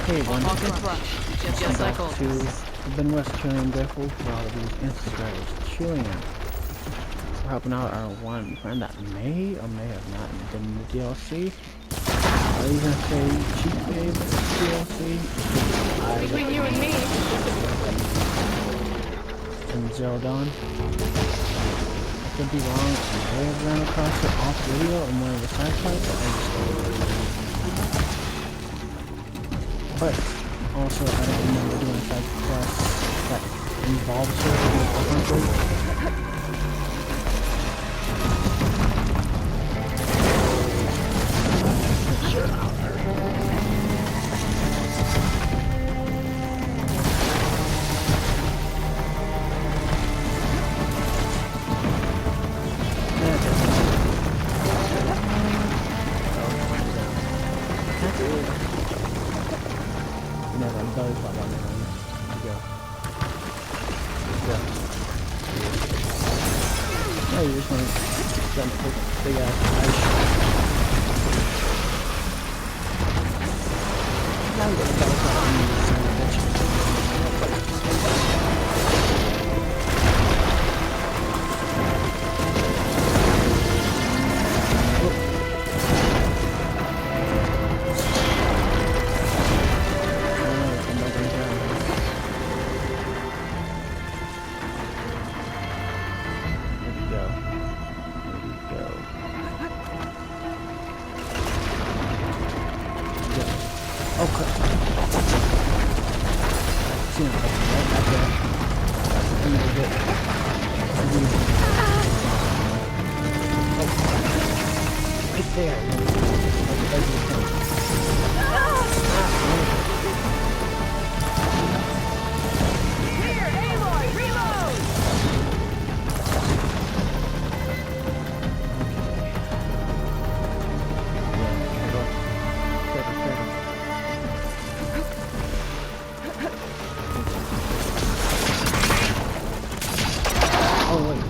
Hey everyone, Just like welcome back to the West Chilean Grateful for all of these ancestors Chilean. We're helping out our one friend that may or may have not been in the DLC. Or even say cheap babe DLC. between you and me. And Zeldon. I could be wrong, I may have ran across it off video in one of the side fights, but also I don't remember doing side quests that involves her in the country. You just want to jump big ass ice. Now I'm gonna go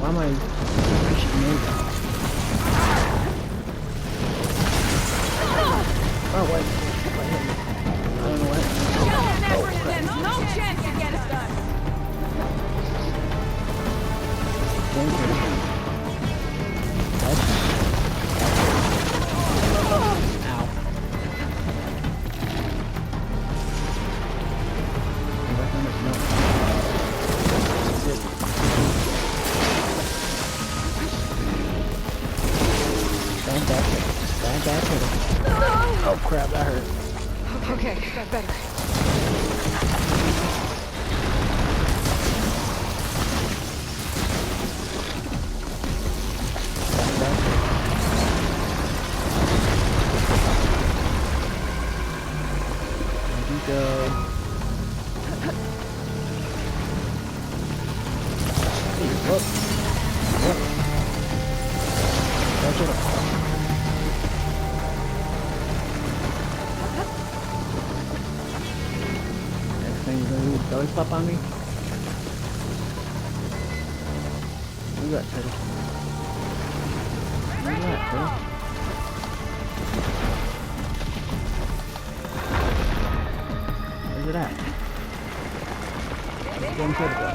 why am I pushing me? Oh wait, I don't know what. No chance to get us done. Ow. Oh crap, that hurt. Okay, got better. There you go. Hey, look. Watch it. Belly flop on me? Where's that, Teddy? Where's that, Teddy? Where's it at? Where's the damn Teddy go?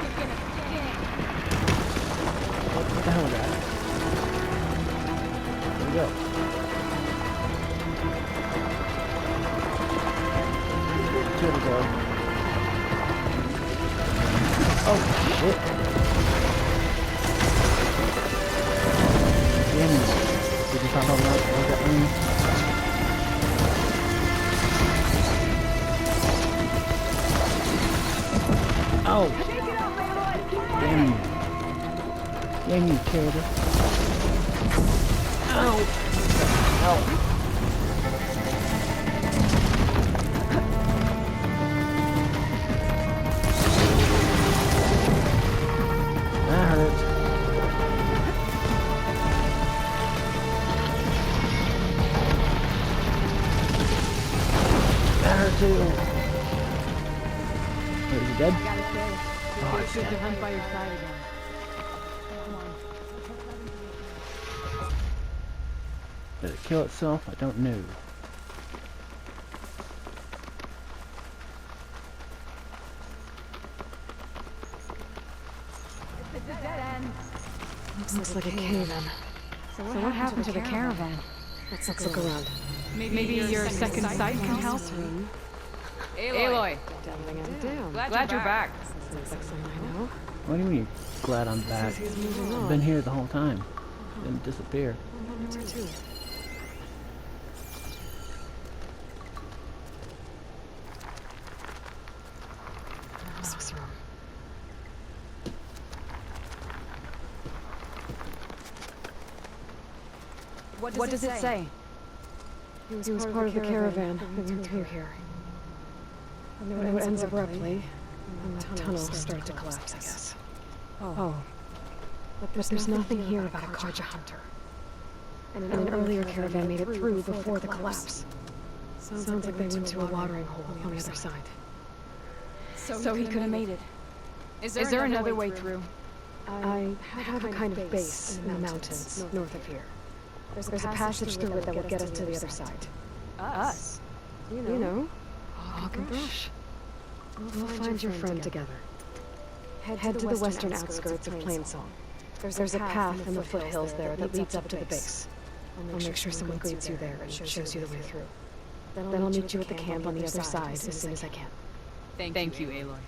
What the hell is that? Where'd it go? Teddy go. Oh shit. Damn it. Did you pop up that one? Oh! Damn you. Damn you, killed her. Ow! Ow! Too. Wait, is he dead? Oh, it's good to hunt by your side again. Come on. Did it kill itself? I don't know. Looks like a cave in. So what happened to the caravan? Let's look around. Maybe your second sight can help? Aloy, Delving it down. glad you're back. Sounds like someone I know. What do you mean you're glad I'm back? He's moving I've on. been here the whole time. Didn't disappear. Where to? This room. What does it say? He was part of the caravan that went through here. When it ends abruptly, and the tunnel started to collapse, I guess. Oh. But there's nothing here about a Karja hunter. And an earlier caravan made it through before the collapse. Sounds like they went to a watering hole on the other side. So he could have made it. Is there another way through? I have a kind of base in the mountains north of here. There's a passage through it that will get us to the other side. Us? You know, Hawk and Brush. We'll find your friend together. Head to the western outskirts of Plainsong. There's a path in the foothills there that leads up to the base. I'll make sure someone greets you there and shows you the way through. Then I'll meet you at the camp on the other side as soon as I can. Thank you, Aloy.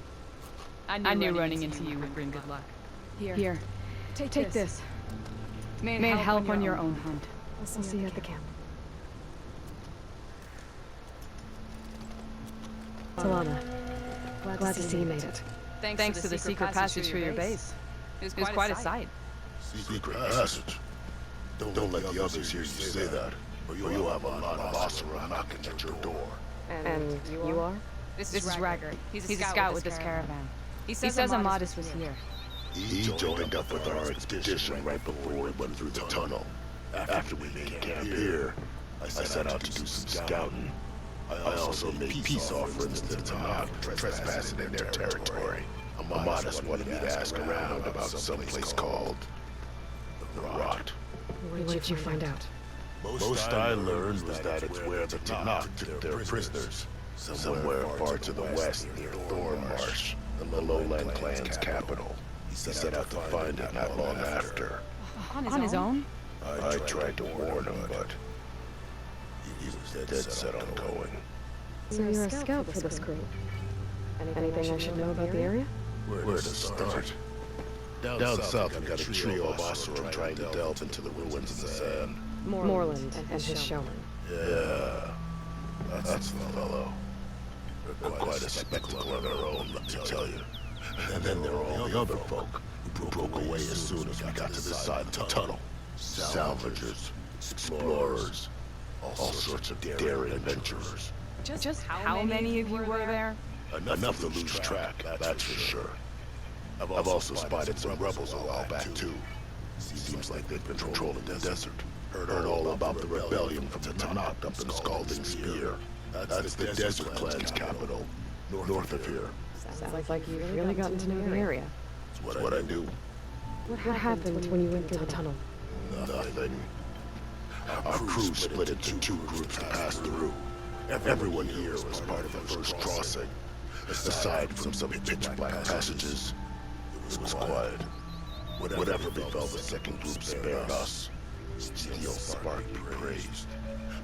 I knew running into you would bring good luck. Here. Take this. May it help on your own hunt. I'll see you at the camp. Talana, glad to see you made it. Thanks to the secret passage for your base. It was quite a sight. Secret passage. Don't let the others hear you say that, or you'll have a lot of Asura knocking at your door. And you are? This is Raggart. He's a scout with this caravan. He says Amadis was here. He joined up with our expedition right before we went through the tunnel. After we made camp here, I set out to do some scouting. I also made peace offerings to the Tanakh trespassing in their territory. Amadis wanted me to ask around about some place called the Rot. What did you find out? Most I learned was that it's where the Tanakh took their prisoners, somewhere far to the west near Thornmarsh, the Lowland clan's capital. He set out to find it not long after. On his own? I tried to warn him, but he was dead set on going. So you're a scout for this crew. Anything I should know about the area? Where to start? Down south, we got a trio of Asura trying to delve into the ruins in the sand. Morland and his showman. Yeah, that's the fellow. They're quite a spectacle of their own, let me tell you. And then there are all the other folk who broke away as soon as we got to this side of the tunnel. Salvagers, explorers, all sorts of daring adventurers. Just how many of you were there? Enough to lose track, that's for sure. I've also spotted some rebels a while back, too. Seems like they've been patrolling the desert. Heard all about the rebellion from the Tanakh up in the Scalding Spear. That's the Desert Clan's capital, north of here. Sounds like you've really gotten to know the area. It's what I do. What happened when you went through the tunnel? Nothing. Our crew split into two groups to pass through. Everyone here was part of the first crossing. Aside from some pitch-black passages, it was quiet. Whatever befell the second group spared us. Steel Spark be praised.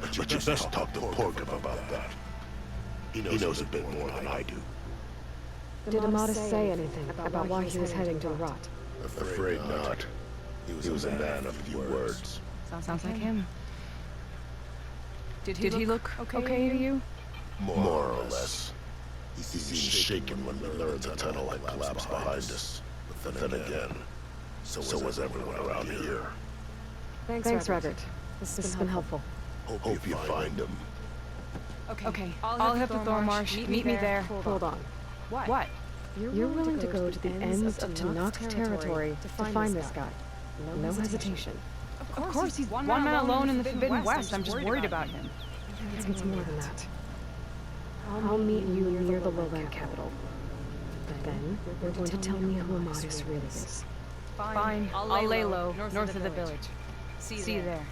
But you best talk to Porgum about that. He knows a bit more than I do. Did Amadis say anything about why he was heading to the Rot? Afraid not. He was a man of few words. Sounds like him. Did he look okay to you? More or less. He seemed shaken when we learned the tunnel had collapsed behind us. But then again, so was everyone around here. Thanks, Raggart. This has been helpful. Hope you find him. Okay. I'll head to Thornmarsh. Meet me there. Hold on. What? You're willing to go to the ends of Tanakh's territory to find this guy. No hesitation. Of course, he's one man alone in the Forbidden West. I'm just worried about him. It's more than that. I'll meet you near the lowland capital. Then, you're going to tell me who Amadis really is. Fine. I'll lay low, north of the village. See you there.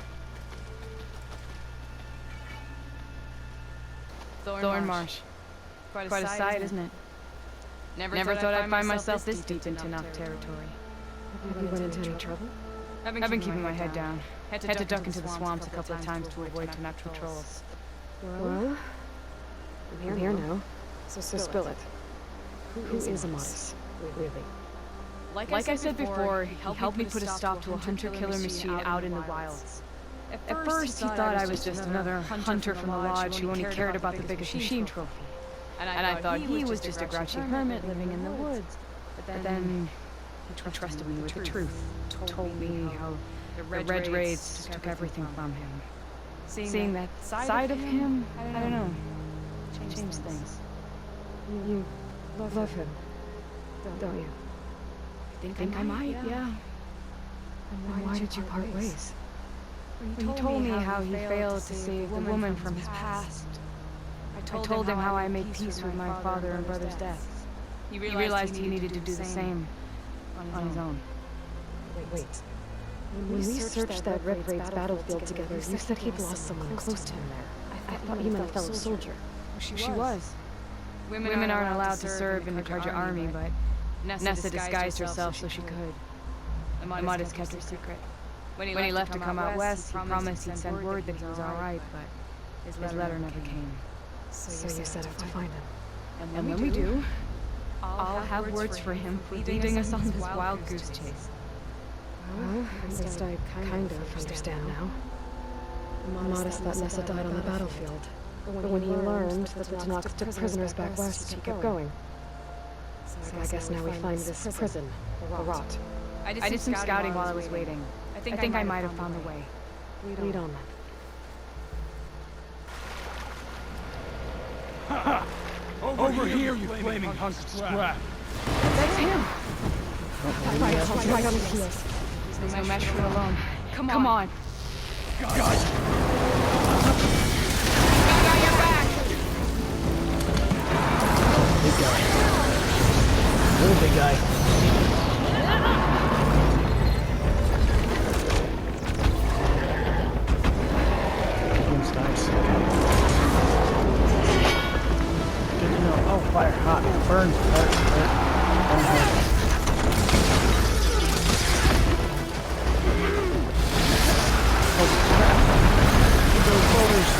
Thornmarsh. Quite a sight, isn't it? Never thought I'd find myself this deep into Nocte territory. Have you run into any trouble? I've been keeping my head down. Had to duck into the swamps a couple of times to avoid Tanakh patrols. Well, I'm here now. So spill it. Who is Amadis, really? Like I said before, he helped me put a stop to a hunter-killer machine out in the wilds. At first, he thought I was just another hunter from the lodge who only cared about the biggest machine trophy. And I thought he was just a grouchy hermit living in the woods. But then he trusted me with the truth. Told me how the Red Raids took everything from him. Seeing that side of him, I don't know, changed things. You love him, don't you? I think I might, yeah. And why did you part ways? He told me how he failed to save the woman from his past. I told him how I made peace with my father and brother's deaths. He realized he needed to do the same on his own. Wait. When we searched that Red Raids battlefield together, you said he'd lost someone close to him there. I thought you meant a fellow soldier. She was. Women aren't allowed to serve in the Karja army, but Nessa disguised herself so she could. Amadis kept her secret. When he left to come out west, he promised he'd send word that he was alright, but his letter never came. So you set out to find him. And when we do, I'll have words for him for leading us on this wild goose chase. Well, at least I kind of understand now. Amadis thought Nessa died on the battlefield. But when he learned that the Tanakh took prisoners back west, he kept going. So I guess now we find this prison, the Rot. I did some scouting while I was waiting. I think I might have found the way. Lead on then. Over here, you flaming hunk of scrap! That's him! Right on the heels. There's no match for it alone. Come on! Guys! Got your back! Big guy. Little big guy. Game's nice. Good to know. Oh, fire, hot, burn, hurt. Holy crap. Look at those boulders.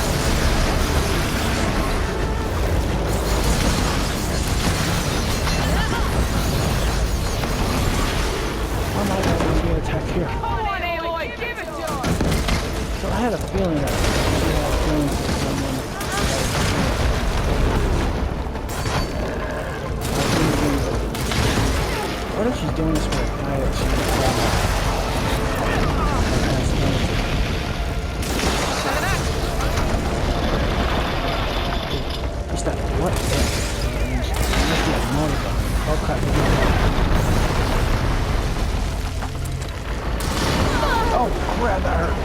I'm not going to be attacked here. Come on, Aloy! Give it to him! So I had a feeling that she had feelings for someone. What if she's doing this for a guy that she Just that what if? It must be a motorgun. Oh crap. Oh crap, that hurt.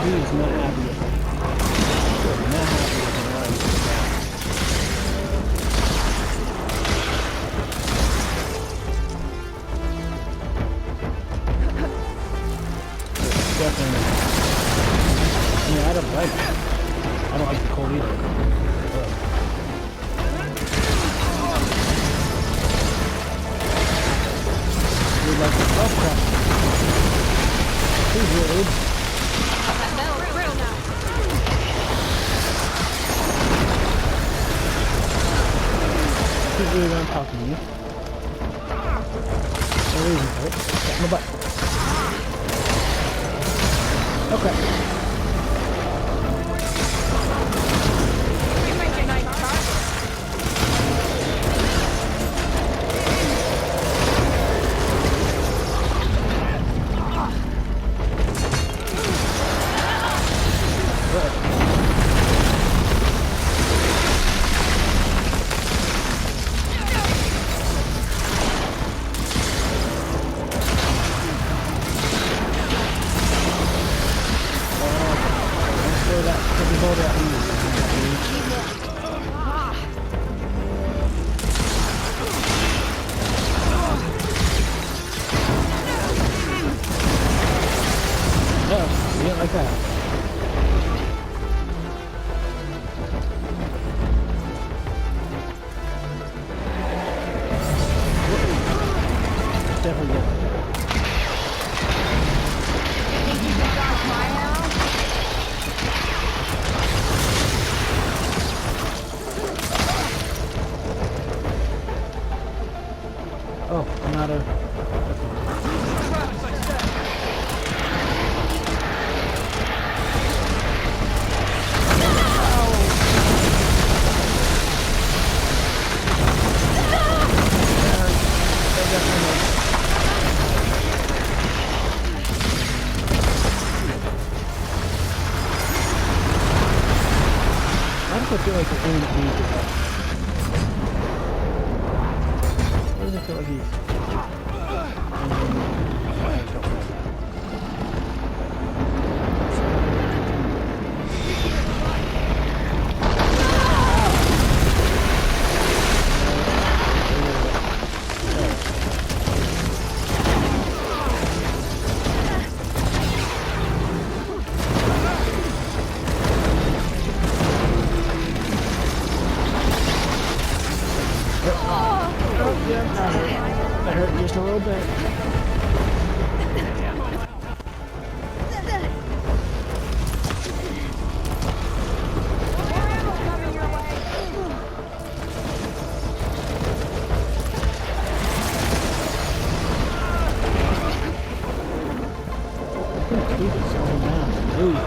He is not happy with me. He is not happy with me. Definitely. Yeah, I don't like it. I don't like the cold either. You'd like the oh crap. He's rude. He's really gonna talk to me. No reason for it. Get in the butt. Okay. You make a nice target. Oh, I'm out of... Travis, I said! Why does it feel like the enemy needs it? Why does it feel like he's... That hurt just a little bit. Keep it slowing down. Move.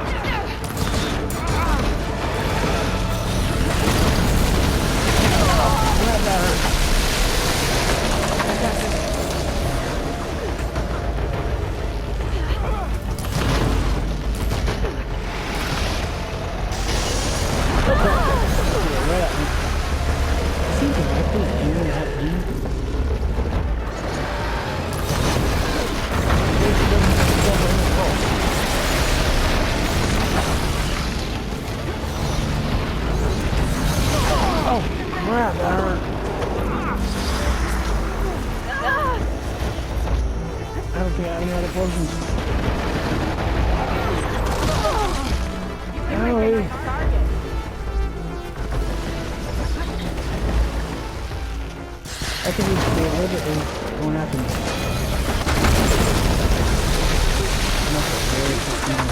That hurt. I don't think I have any other potions. Owie. I think we should be a little bit going after me. That's a very tough man.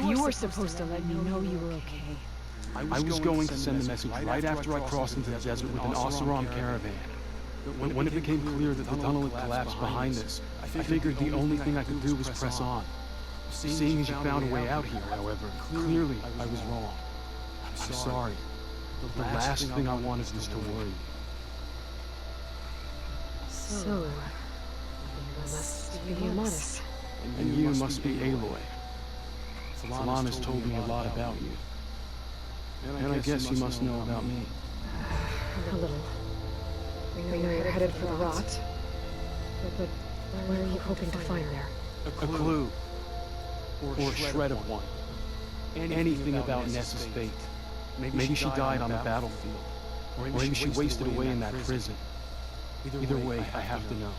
You were supposed to let me know you were okay. I was going to send the message right after I crossed into the desert with an Oseram caravan. When it became clear that the tunnel had collapsed behind us, I figured the only thing I could do was press on. Seeing as you found a way out here, however, clearly I was wrong. I'm sorry. The last thing I wanted was to worry you. So, you must be Yamatis. And you must be Aloy. Sylvanas told me a lot about you. And I guess you must know about me. A little. We know you're headed for the rot. But where are you hoping to find there? A clue. Or a shred of one. Anything about Nessa's fate. Maybe she died on the battlefield. Or maybe she wasted away in that prison. Either way, I have to know.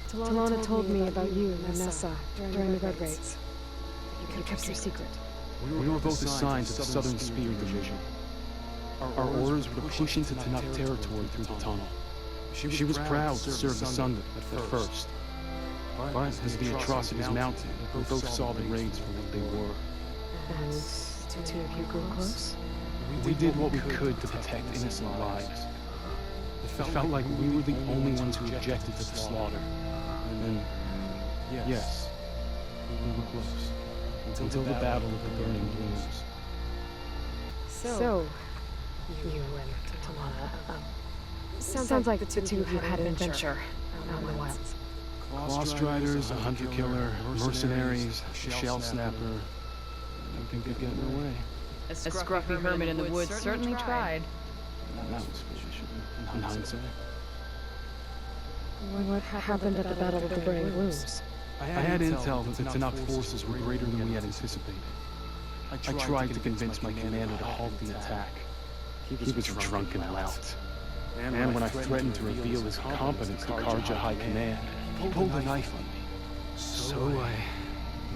Talana told me about you and Nessa during the Red Raids. You kept your secret. We were both assigned to the Southern Spear Division. Our orders were to push into Tanakh territory through the tunnel. She was proud to serve the Sangha at first. But as the atrocities mounted, we both saw the raids for what they were. And the two of you grew close? We did what we could to protect innocent lives. It felt like we were the only ones who objected to the slaughter. And yes, we were close. Until the Battle of the Burning Blooms. So you and Talana, sounds like the two of you had an adventure out in the wilds. Clawstriders, a hunter-killer, mercenaries, a shell-snapper. Nothing could get in their way. A scruffy hermit in the woods certainly tried. That was foolish, in hindsight. What happened at the Battle of the Burning Blooms? I had intel that the Tanakh forces were greater than we had anticipated. I tried to convince my commander to halt the attack. He was drunk and lout. And when I threatened to reveal his competence to Karja High Command, he pulled a knife on me. So I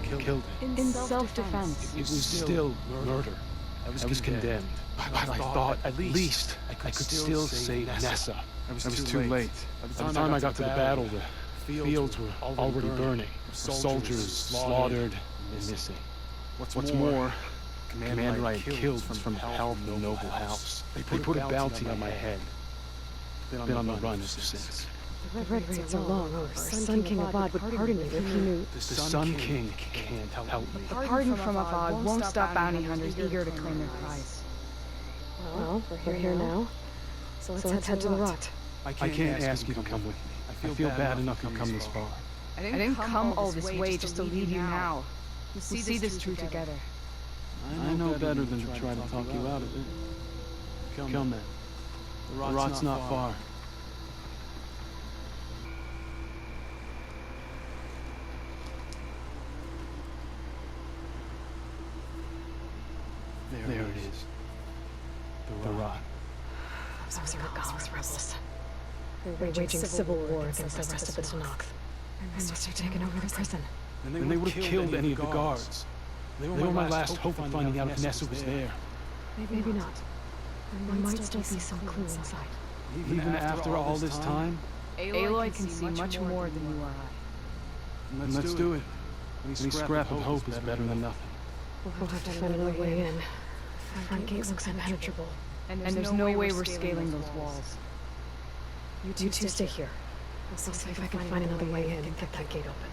killed him. In self-defense. It was still murder. I was condemned. But I thought at least I could still save Nessa. I was too late. By the time I got to the battle, the fields were already burning. Soldiers slaughtered and missing. What's more, Commander I had killed from the helm of the noble house. They put a bounty on my head. Been on the run ever since. The red raids are long over. Sun King Avad would pardon you if he knew. The Sun King can't help me. The pardon from Avad won't stop bounty hunters eager to claim their prize. Well, we're here now. So let's head to the rot. I can't ask you to come with me. I feel bad enough you've come this far. I didn't come all this way just to leave you now. We'll see this through together. I know better than to try to talk you out of it. Come then. The rot's not far. There it is. The rot. Those are Gaunt's rebels. They're waging civil war against the rest of the Tenakth. And must have taken over the prison. And they would have killed any of the guards. They were my last hope of finding out if Nessa was there. Maybe not. There might still be some clue inside. Even after all this time? Aloy can see much more than you or I. Then let's do it. Any scrap of hope is better than nothing. We'll have to find another way in. The front gate looks impenetrable. And there's no way we're scaling those walls. You two stay here. I'll see if I can find another way in and get that gate open.